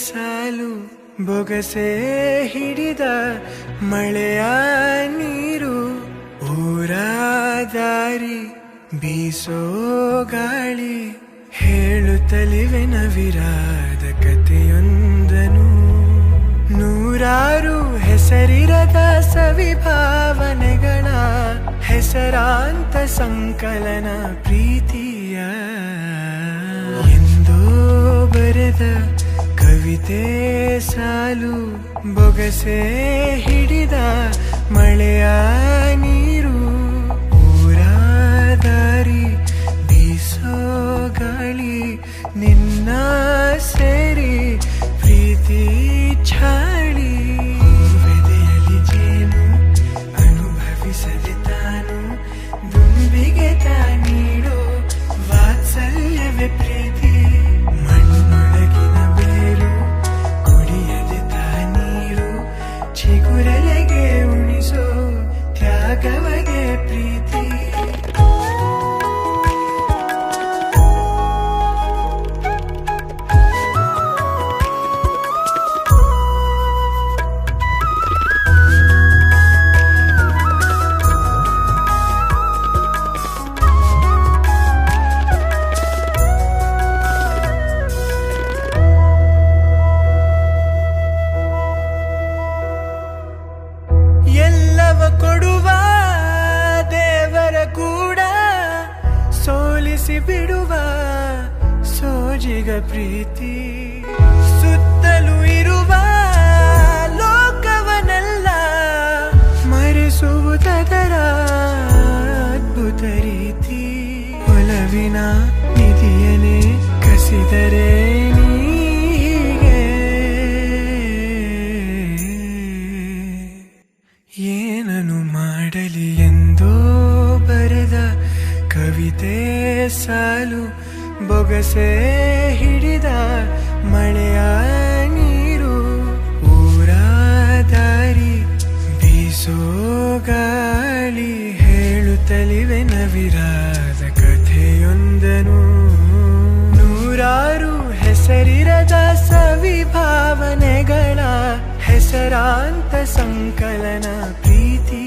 ಸಾಲು ಬೊಗಸೆ ಹಿಡಿದ ಮಳೆಯ ನೀರು ಊರ ದಾರಿ ಬೀಸೋ ಗಾಳಿ ಹೇಳುತ್ತಲಿವೆ ನವಿರಾದ ಕಥೆಯೊಂದನು ನೂರಾರು ಹೆಸರಿರದ ಸವಿಭಾವನೆಗಳ ಹೆಸರಾಂತ ಸಂಕಲನ ಪ್ರೀತಿಯ ಎಂದೋ ಬರೆದ ಕವಿತೆ ಸಾಲು ಬೊಗಸೆ ಹಿಡಿದ ಮಳೆಯ ನೀರು ಊರ ದಾರಿ ಬೀಸೋ ಗಾಳಿ ನಿನ್ನ ಸೇರಿ ಪ್ರೀತಿ ಛಾಳಿ ಹೃದಯದಲ್ಲಿ ಜೇನು ಅನುಭವಿಸದೆ ತಾನು ದುಂಬಿಗೆ ನೀಡೋ ವಾತ್ಸಲ್ಯವೇ ಪ್ರೀತಿ ಮಣ್ಣೊಳಗಿನ ಬೇರು ಕುಡಿಯದೆ ನೀರು ಚಿಗುರಲೆಗೆ ಉಣಿಸೋ ತ್ಯಾಗವಗೆ ಪ್ರೀತಿ ಎಲ್ಲವ ಕೊಡುವ ದೇವರ ಕೂಡ ಸೋಲಿಸಿ ಬಿಡುವ ಸೋಜಿಗ ಪ್ರೀತಿ ಸುತ್ತಲೂ ಇರುವ ಲೋಕವನೆಲ್ಲ ಮರೆಸುವುದರ ಅದ್ಭುತ ರೀತಿ ಒಲವಿನ ನಿಧಿಯನೇ ಕಸಿದರೆ ಏನನು ಮಾಡಲಿ ಎಂದೋ ಬರೆದ ಕವಿತೆ ಸಾಲು ಬೊಗಸೆ ಹಿಡಿದ ಮಳೆಯ ನೀರು ಊರ ದಾರಿ ಬೀಸೋ ಗಾಳಿ ಹೇಳುತ್ತಲಿವೆ ನವಿರಾದ ಕಥೆಯೊಂದನು ನೂರಾರು ಹೆಸರಿರದ ಸವಿಭಾವನೆಗಳ ಹೆಸರಾಂತ ಸಂಕಲನ ಪ್ರೀತಿ